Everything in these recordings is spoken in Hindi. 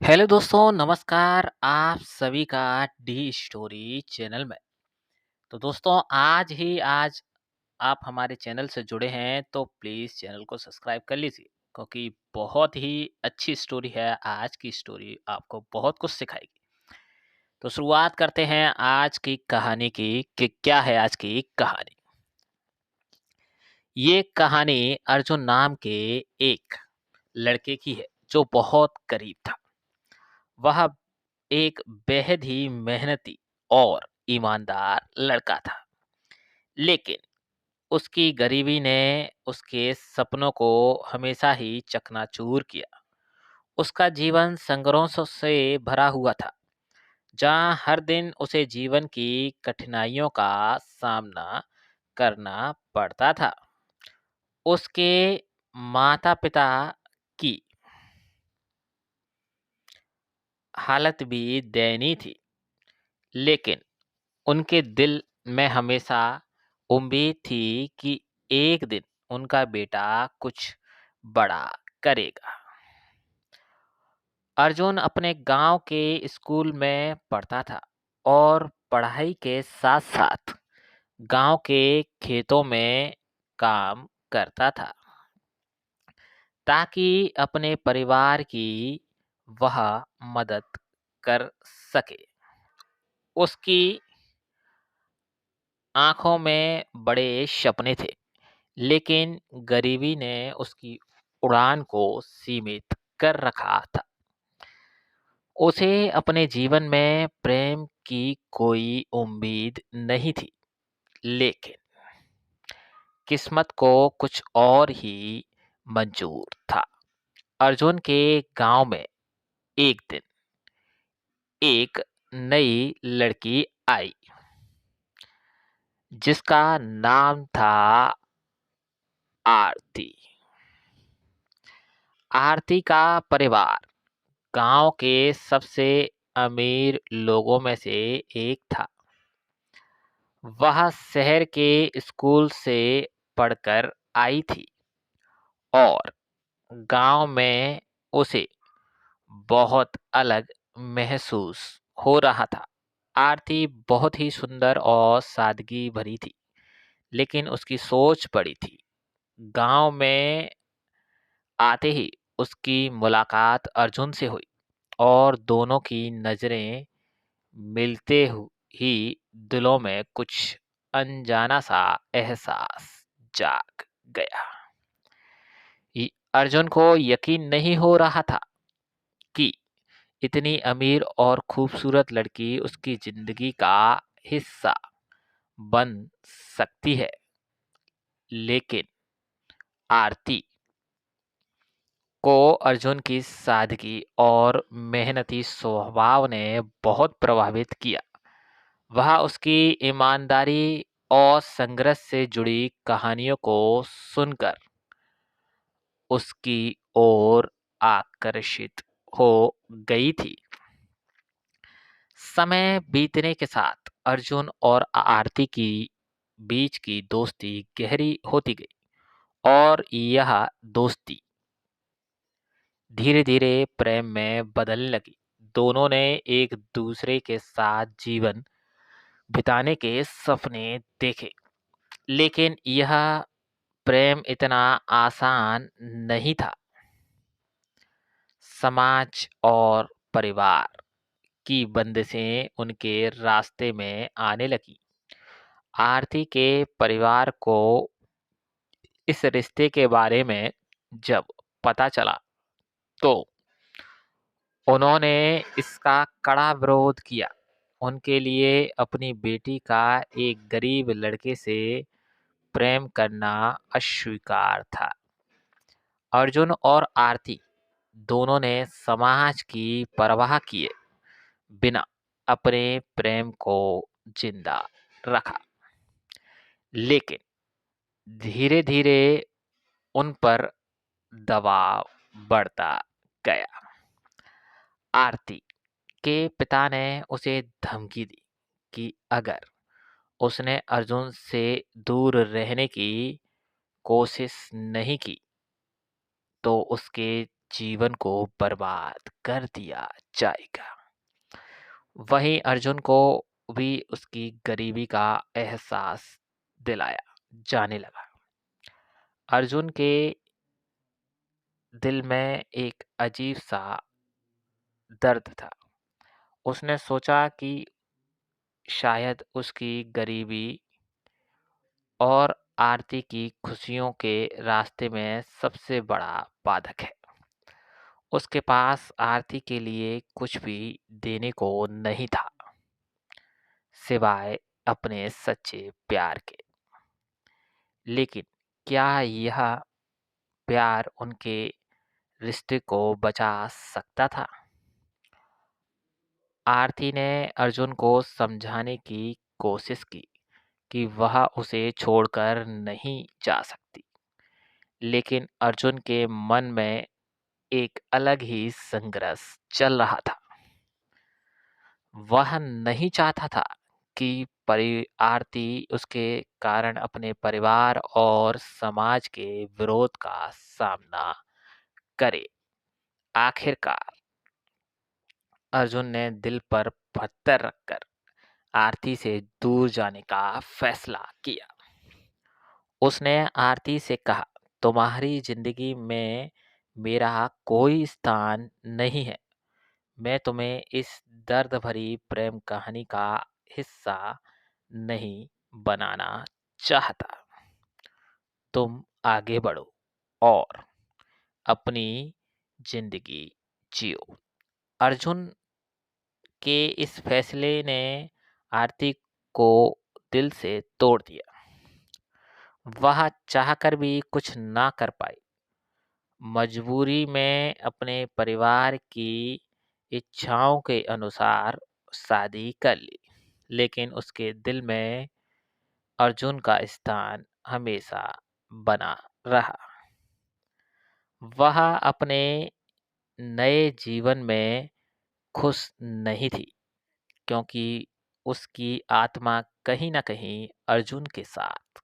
हेलो दोस्तों, नमस्कार आप सभी का डी स्टोरी चैनल में। तो दोस्तों आज आप हमारे चैनल से जुड़े हैं तो प्लीज़ चैनल को सब्सक्राइब कर लीजिए क्योंकि बहुत ही अच्छी स्टोरी है। आज की स्टोरी आपको बहुत कुछ सिखाएगी। तो शुरुआत करते हैं आज की कहानी की कि क्या है आज की कहानी। ये कहानी अर्जुन नाम के एक लड़के की है जो बहुत गरीब था। वह एक बेहद ही मेहनती और ईमानदार लड़का था, लेकिन उसकी गरीबी ने उसके सपनों को हमेशा ही चकनाचूर किया। उसका जीवन संघर्षों से भरा हुआ था, जहाँ हर दिन उसे जीवन की कठिनाइयों का सामना करना पड़ता था। उसके माता-पिता की हालत भी दयनीय थी, लेकिन उनके दिल में हमेशा उम्मीद थी कि एक दिन उनका बेटा कुछ बड़ा करेगा। अर्जुन अपने गांव के स्कूल में पढ़ता था और पढ़ाई के साथ-साथ गांव के खेतों में काम करता था ताकि अपने परिवार की वह मदद कर सके। उसकी आंखों में बड़े सपने थे, लेकिन गरीबी ने उसकी उड़ान को सीमित कर रखा था। उसे अपने जीवन में प्रेम की कोई उम्मीद नहीं थी, लेकिन किस्मत को कुछ और ही मंजूर था। अर्जुन के गांव में एक दिन एक नई लड़की आई, जिसका नाम था आरती। आरती का परिवार गांव के सबसे अमीर लोगों में से एक था। वह शहर के स्कूल से पढ़कर आई थी और गांव में उसे बहुत अलग महसूस हो रहा था। आरती बहुत ही सुंदर और सादगी भरी थी, लेकिन उसकी सोच बड़ी थी। गांव में आते ही उसकी मुलाकात अर्जुन से हुई और दोनों की नजरें मिलते ही दिलों में कुछ अनजाना सा एहसास जाग गया। अर्जुन को यकीन नहीं हो रहा था कि इतनी अमीर और खूबसूरत लड़की उसकी जिंदगी का हिस्सा बन सकती है, लेकिन आरती को अर्जुन की सादगी और मेहनती स्वभाव ने बहुत प्रभावित किया। वह उसकी ईमानदारी और संघर्ष से जुड़ी कहानियों को सुनकर उसकी ओर आकर्षित हो गई थी। समय बीतने के साथ अर्जुन और आरती की बीच की दोस्ती गहरी होती गई और यह दोस्ती धीरे धीरे प्रेम में बदलने लगी। दोनों ने एक दूसरे के साथ जीवन बिताने के सपने देखे, लेकिन यह प्रेम इतना आसान नहीं था। समाज और परिवार की बंदिशें उनके रास्ते में आने लगी। आरती के परिवार को इस रिश्ते के बारे में जब पता चला तो उन्होंने इसका कड़ा विरोध किया। उनके लिए अपनी बेटी का एक गरीब लड़के से प्रेम करना अस्वीकार था। अर्जुन और आरती दोनों ने समाज की परवाह किए बिना अपने प्रेम को जिंदा रखा, लेकिन धीरे धीरे उन पर दबाव बढ़ता गया। आरती के पिता ने उसे धमकी दी कि अगर उसने अर्जुन से दूर रहने की कोशिश नहीं की तो उसके जीवन को बर्बाद कर दिया जाएगा। वहीं अर्जुन को भी उसकी गरीबी का एहसास दिलाया जाने लगा। अर्जुन के दिल में एक अजीब-सा दर्द था। उसने सोचा कि शायद उसकी गरीबी और आरती की खुशियों के रास्ते में सबसे बड़ा बाधक है। उसके पास आरती के लिए कुछ भी देने को नहीं था, सिवाय अपने सच्चे प्यार के। लेकिन क्या यह प्यार उनके रिश्ते को बचा सकता था? आरती ने अर्जुन को समझाने की कोशिश की कि वह उसे छोड़कर नहीं जा सकती। लेकिन अर्जुन के मन में एक अलग ही संघर्ष चल रहा था। वह नहीं चाहता था कि आरती उसके कारण अपने परिवार और समाज के विरोध का सामना करे। आखिरकार अर्जुन ने दिल पर पत्थर रखकर आरती से दूर जाने का फैसला किया। उसने आरती से कहा, तुम्हारी जिंदगी में मेरा कोई स्थान नहीं है। मैं तुम्हें इस दर्द भरी प्रेम कहानी का हिस्सा नहीं बनाना चाहता। तुम आगे बढ़ो और अपनी जिंदगी जियो। अर्जुन के इस फैसले ने आरती को दिल से तोड़ दिया। वह चाहकर भी कुछ ना कर पाई। मजबूरी में अपने परिवार की इच्छाओं के अनुसार शादी कर ली। लेकिन उसके दिल में अर्जुन का स्थान हमेशा बना रहा। वह अपने नए जीवन में खुश नहीं थी, क्योंकि उसकी आत्मा कहीं न कहीं अर्जुन के साथ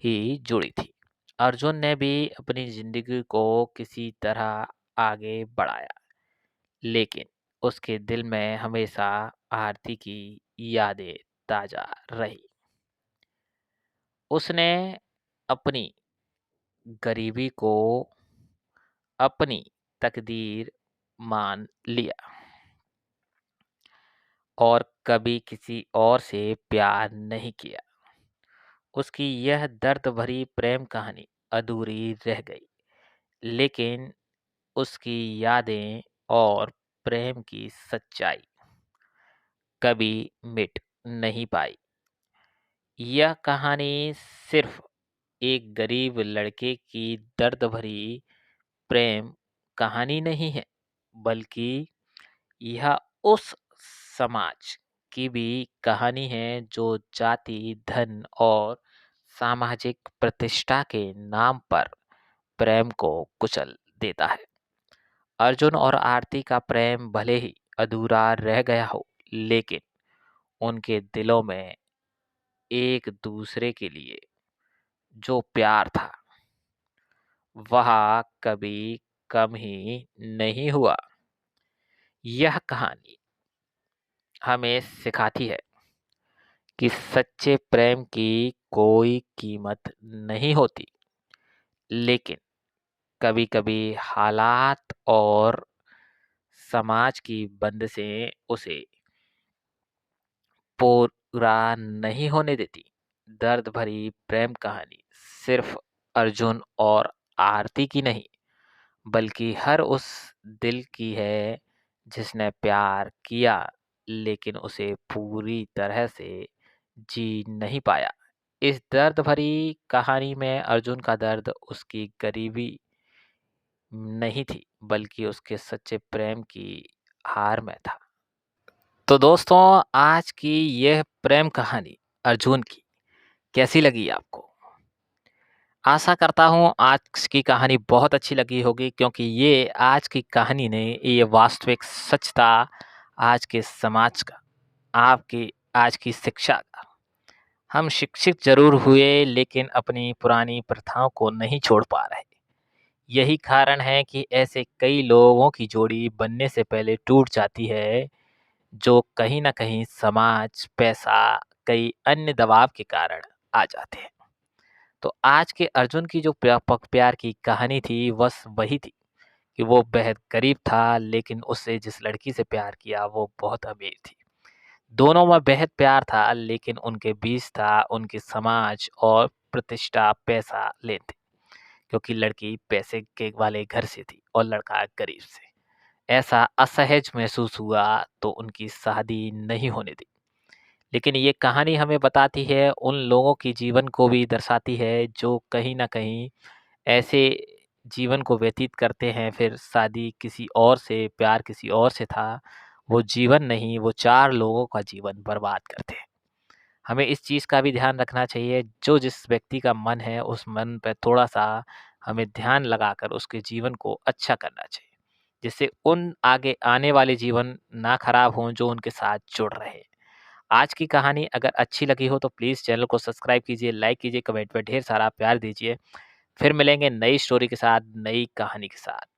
ही जुड़ी थी। अर्जुन ने भी अपनी ज़िंदगी को किसी तरह आगे बढ़ाया, लेकिन उसके दिल में हमेशा आरती की यादें ताज़ा रही। उसने अपनी गरीबी को अपनी तकदीर मान लिया और कभी किसी और से प्यार नहीं किया। उसकी यह दर्द भरी प्रेम कहानी अधूरी रह गई, लेकिन उसकी यादें और प्रेम की सच्चाई कभी मिट नहीं पाई। यह कहानी सिर्फ एक गरीब लड़के की दर्द भरी प्रेम कहानी नहीं है, बल्कि यह उस समाज की भी कहानी है जो जाति, धन और सामाजिक प्रतिष्ठा के नाम पर प्रेम को कुचल देता है। अर्जुन और आरती का प्रेम भले ही अधूरा रह गया हो, लेकिन उनके दिलों में एक दूसरे के लिए जो प्यार था, वह कभी कम ही नहीं हुआ। यह कहानी हमें सिखाती है कि सच्चे प्रेम की कोई कीमत नहीं होती, लेकिन कभी-कभी हालात और समाज की बंदिशें उसे पूरा नहीं होने देती। दर्द भरी प्रेम कहानी सिर्फ अर्जुन और आरती की नहीं, बल्कि हर उस दिल की है जिसने प्यार किया, लेकिन उसे पूरी तरह से जी नहीं पाया। इस दर्द भरी कहानी में अर्जुन का दर्द उसकी गरीबी नहीं थी, बल्कि उसके सच्चे प्रेम की हार में था। तो दोस्तों, आज की यह प्रेम कहानी अर्जुन की कैसी लगी आपको? आशा करता हूँ आज की कहानी बहुत अच्छी लगी होगी, क्योंकि ये आज की कहानी ने ये वास्तविक सच्चा आज के समाज का, आपकी आज की शिक्षा का। हम शिक्षित ज़रूर हुए, लेकिन अपनी पुरानी प्रथाओं को नहीं छोड़ पा रहे। यही कारण है कि ऐसे कई लोगों की जोड़ी बनने से पहले टूट जाती है, जो कहीं न कहीं समाज, पैसा, कई अन्य दबाव के कारण आ जाते हैं। तो आज के अर्जुन की जो प्यार की कहानी थी, बस वही थी कि वो बेहद गरीब था, लेकिन उससे जिस लड़की से प्यार किया, वो बहुत अमीर थी। दोनों में बेहद प्यार था, लेकिन उनके बीच था उनकी समाज और प्रतिष्ठा, पैसा, लेन थी। क्योंकि लड़की पैसे के वाले घर से थी और लड़का गरीब से। ऐसा असहज महसूस हुआ तो उनकी शादी नहीं होने दी। लेकिन ये कहानी हमें बताती है, उन लोगों की जीवन को भी दर्शाती है जो कहीं न कहीं ऐसे जीवन को व्यतीत करते हैं, फिर शादी किसी और से, प्यार किसी और से था। वो जीवन नहीं, वो 4 लोगों का जीवन बर्बाद करते हैं। हमें इस चीज़ का भी ध्यान रखना चाहिए, जो जिस व्यक्ति का मन है, उस मन पे थोड़ा-सा हमें ध्यान लगाकर उसके जीवन को अच्छा करना चाहिए, जिससे उन आगे आने वाले जीवन ना खराब हों, जो उनके साथ जुड़ रहे हैं। आज की कहानी अगर अच्छी लगी हो तो प्लीज़ चैनल को सब्सक्राइब कीजिए, लाइक कीजिए, कमेंट में ढेर सारा प्यार दीजिए। फिर मिलेंगे नई स्टोरी के साथ, नई कहानी के साथ।